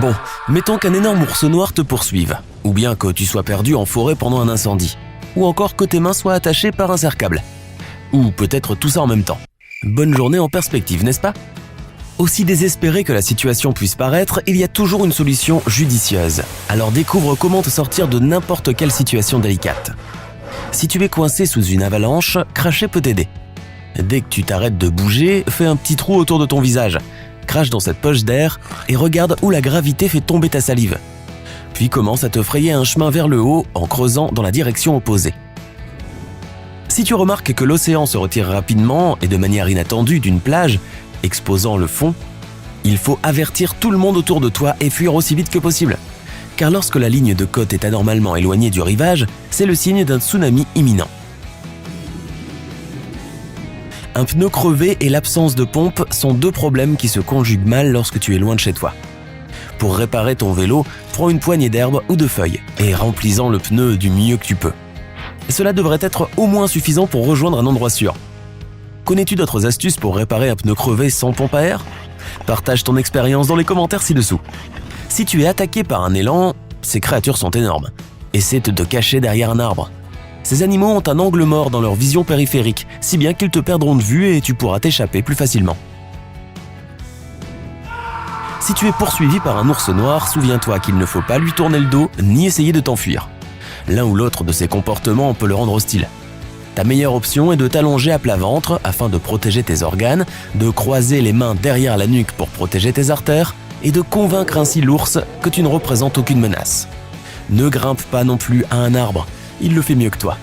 Bon, mettons qu'un énorme ours noir te poursuive, ou bien que tu sois perdu en forêt pendant un incendie, ou encore que tes mains soient attachées par un cerf-câble. Ou peut-être tout ça en même temps. Bonne journée en perspective, n'est-ce pas? Aussi désespéré que la situation puisse paraître, il y a toujours une solution judicieuse. Alors découvre comment te sortir de n'importe quelle situation délicate. Si tu es coincé sous une avalanche, cracher peut t'aider. Dès que tu t'arrêtes de bouger, fais un petit trou autour de ton visage. Crache dans cette poche d'air et regarde où la gravité fait tomber ta salive. Puis commence à te frayer un chemin vers le haut en creusant dans la direction opposée. Si tu remarques que l'océan se retire rapidement et de manière inattendue d'une plage, exposant le fond, il faut avertir tout le monde autour de toi et fuir aussi vite que possible. Car lorsque la ligne de côte est anormalement éloignée du rivage, c'est le signe d'un tsunami imminent. Un pneu crevé et l'absence de pompe sont deux problèmes qui se conjuguent mal lorsque tu es loin de chez toi. Pour réparer ton vélo, prends une poignée d'herbe ou de feuilles et remplis-en le pneu du mieux que tu peux. Cela devrait être au moins suffisant pour rejoindre un endroit sûr. Connais-tu d'autres astuces pour réparer un pneu crevé sans pompe à air? Partage ton expérience dans les commentaires ci-dessous. Si tu es attaqué par un élan, ces créatures sont énormes. Essaie de te cacher derrière un arbre. Ces animaux ont un angle mort dans leur vision périphérique, si bien qu'ils te perdront de vue et tu pourras t'échapper plus facilement. Si tu es poursuivi par un ours noir, souviens-toi qu'il ne faut pas lui tourner le dos ni essayer de t'enfuir. L'un ou l'autre de ces comportements peut le rendre hostile. Ta meilleure option est de t'allonger à plat ventre afin de protéger tes organes, de croiser les mains derrière la nuque pour protéger tes artères et de convaincre ainsi l'ours que tu ne représentes aucune menace. Ne grimpe pas non plus à un arbre, il le fait mieux que toi.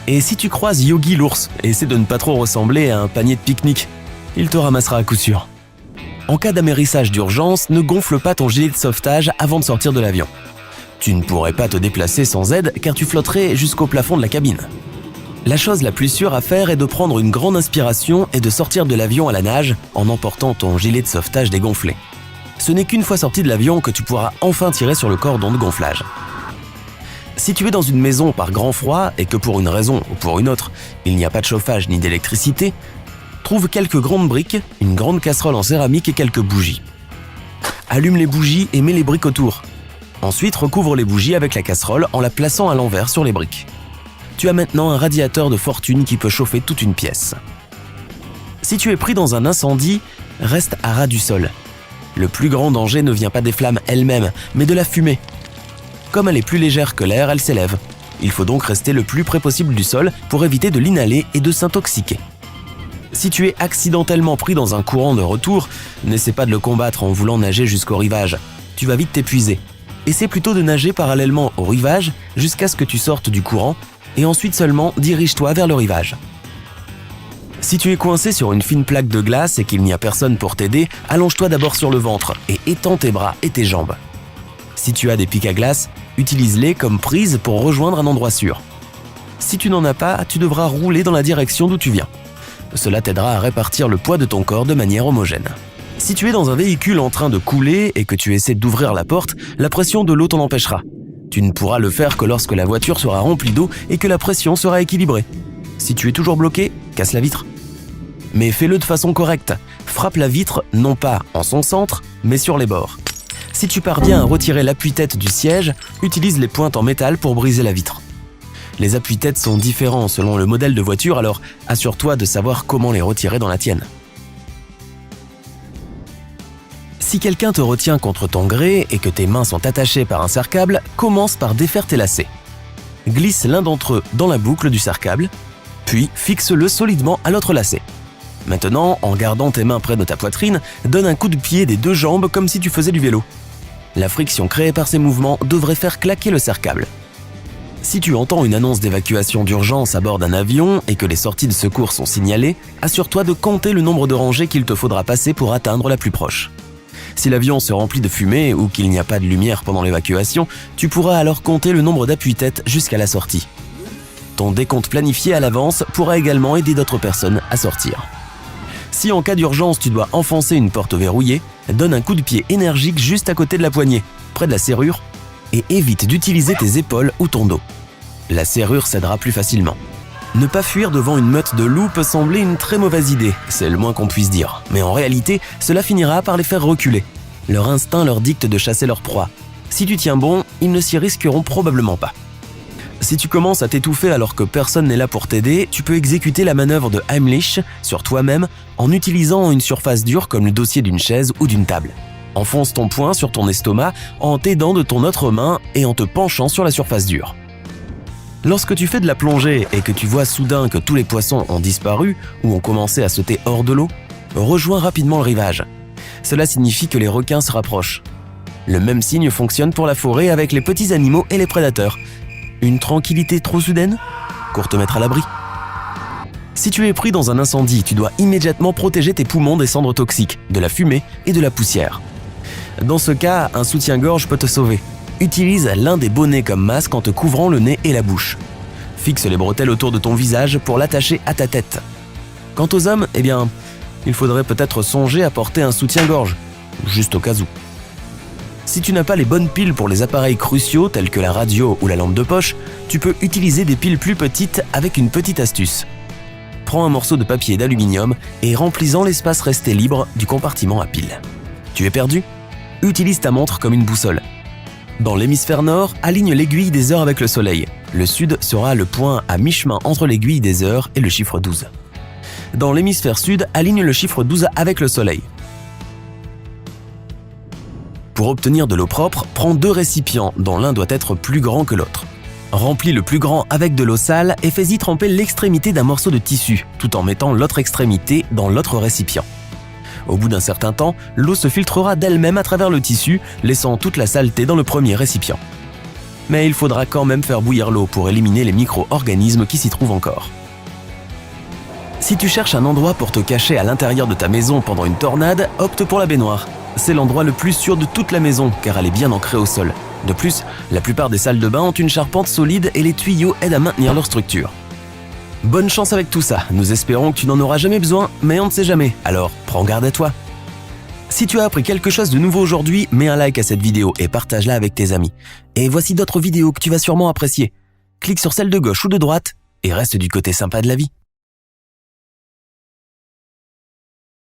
Et si tu croises Yogi l'ours, essaie de ne pas trop ressembler à un panier de pique-nique, il te ramassera à coup sûr. En cas d'amérissage d'urgence, ne gonfle pas ton gilet de sauvetage avant de sortir de l'avion. Tu ne pourrais pas te déplacer sans aide car tu flotterais jusqu'au plafond de la cabine. La chose la plus sûre à faire est de prendre une grande inspiration et de sortir de l'avion à la nage en emportant ton gilet de sauvetage dégonflé. Ce n'est qu'une fois sorti de l'avion que tu pourras enfin tirer sur le cordon de gonflage. Si tu es dans une maison par grand froid et que pour une raison ou pour une autre, il n'y a pas de chauffage ni d'électricité, trouve quelques grandes briques, une grande casserole en céramique et quelques bougies. Allume les bougies et mets les briques autour. Ensuite, recouvre les bougies avec la casserole en la plaçant à l'envers sur les briques. Tu as maintenant un radiateur de fortune qui peut chauffer toute une pièce. Si tu es pris dans un incendie, reste à ras du sol. Le plus grand danger ne vient pas des flammes elles-mêmes, mais de la fumée. Comme elle est plus légère que l'air, elle s'élève. Il faut donc rester le plus près possible du sol pour éviter de l'inhaler et de s'intoxiquer. Si tu es accidentellement pris dans un courant de retour, n'essaie pas de le combattre en voulant nager jusqu'au rivage. Tu vas vite t'épuiser. Essaie plutôt de nager parallèlement au rivage jusqu'à ce que tu sortes du courant et ensuite seulement dirige-toi vers le rivage. Si tu es coincé sur une fine plaque de glace et qu'il n'y a personne pour t'aider, allonge-toi d'abord sur le ventre et étends tes bras et tes jambes. Si tu as des pics à glace, utilise-les comme prise pour rejoindre un endroit sûr. Si tu n'en as pas, tu devras rouler dans la direction d'où tu viens. Cela t'aidera à répartir le poids de ton corps de manière homogène. Si tu es dans un véhicule en train de couler et que tu essaies d'ouvrir la porte, la pression de l'eau t'en empêchera. Tu ne pourras le faire que lorsque la voiture sera remplie d'eau et que la pression sera équilibrée. Si tu es toujours bloqué, casse la vitre. Mais fais-le de façon correcte. Frappe la vitre non pas en son centre, mais sur les bords. Si tu parviens à retirer l'appui-tête du siège, utilise les pointes en métal pour briser la vitre. Les appuis-têtes sont différents selon le modèle de voiture, alors assure-toi de savoir comment les retirer dans la tienne. Si quelqu'un te retient contre ton gré et que tes mains sont attachées par un serre-câble, commence par défaire tes lacets. Glisse l'un d'entre eux dans la boucle du serre-câble, puis fixe-le solidement à l'autre lacet. Maintenant, en gardant tes mains près de ta poitrine, donne un coup de pied des deux jambes comme si tu faisais du vélo. La friction créée par ces mouvements devrait faire claquer le serre-câble. Si tu entends une annonce d'évacuation d'urgence à bord d'un avion et que les sorties de secours sont signalées, assure-toi de compter le nombre de rangées qu'il te faudra passer pour atteindre la plus proche. Si l'avion se remplit de fumée ou qu'il n'y a pas de lumière pendant l'évacuation, tu pourras alors compter le nombre d'appuis-têtes jusqu'à la sortie. Ton décompte planifié à l'avance pourra également aider d'autres personnes à sortir. Si en cas d'urgence tu dois enfoncer une porte verrouillée, donne un coup de pied énergique juste à côté de la poignée, près de la serrure, et évite d'utiliser tes épaules ou ton dos. La serrure cédera plus facilement. Ne pas fuir devant une meute de loups peut sembler une très mauvaise idée, c'est le moins qu'on puisse dire, mais en réalité, cela finira par les faire reculer. Leur instinct leur dicte de chasser leur proie. Si tu tiens bon, ils ne s'y risqueront probablement pas. Si tu commences à t'étouffer alors que personne n'est là pour t'aider, tu peux exécuter la manœuvre de Heimlich sur toi-même en utilisant une surface dure comme le dossier d'une chaise ou d'une table. Enfonce ton poing sur ton estomac en t'aidant de ton autre main et en te penchant sur la surface dure. Lorsque tu fais de la plongée et que tu vois soudain que tous les poissons ont disparu ou ont commencé à sauter hors de l'eau, rejoins rapidement le rivage. Cela signifie que les requins se rapprochent. Le même signe fonctionne pour la forêt avec les petits animaux et les prédateurs. Une tranquillité trop soudaine? Cours te mettre à l'abri. Si tu es pris dans un incendie, tu dois immédiatement protéger tes poumons des cendres toxiques, de la fumée et de la poussière. Dans ce cas, un soutien-gorge peut te sauver. Utilise l'un des bonnets comme masque en te couvrant le nez et la bouche. Fixe les bretelles autour de ton visage pour l'attacher à ta tête. Quant aux hommes, il faudrait peut-être songer à porter un soutien-gorge, juste au cas où. Si tu n'as pas les bonnes piles pour les appareils cruciaux tels que la radio ou la lampe de poche, tu peux utiliser des piles plus petites avec une petite astuce. Prends un morceau de papier d'aluminium et remplis-en l'espace resté libre du compartiment à piles. Tu es perdu? Utilise ta montre comme une boussole. Dans l'hémisphère nord, aligne l'aiguille des heures avec le soleil. Le sud sera le point à mi-chemin entre l'aiguille des heures et le chiffre 12. Dans l'hémisphère sud, aligne le chiffre 12 avec le soleil. Pour obtenir de l'eau propre, prends 2 récipients dont l'un doit être plus grand que l'autre. Remplis le plus grand avec de l'eau sale et fais-y tremper l'extrémité d'un morceau de tissu, tout en mettant l'autre extrémité dans l'autre récipient. Au bout d'un certain temps, l'eau se filtrera d'elle-même à travers le tissu, laissant toute la saleté dans le premier récipient. Mais il faudra quand même faire bouillir l'eau pour éliminer les micro-organismes qui s'y trouvent encore. Si tu cherches un endroit pour te cacher à l'intérieur de ta maison pendant une tornade, opte pour la baignoire. C'est l'endroit le plus sûr de toute la maison car elle est bien ancrée au sol. De plus, la plupart des salles de bain ont une charpente solide et les tuyaux aident à maintenir leur structure. Bonne chance avec tout ça, nous espérons que tu n'en auras jamais besoin, mais on ne sait jamais, alors prends garde à toi. Si tu as appris quelque chose de nouveau aujourd'hui, mets un like à cette vidéo et partage-la avec tes amis. Et voici d'autres vidéos que tu vas sûrement apprécier. Clique sur celle de gauche ou de droite et reste du côté sympa de la vie.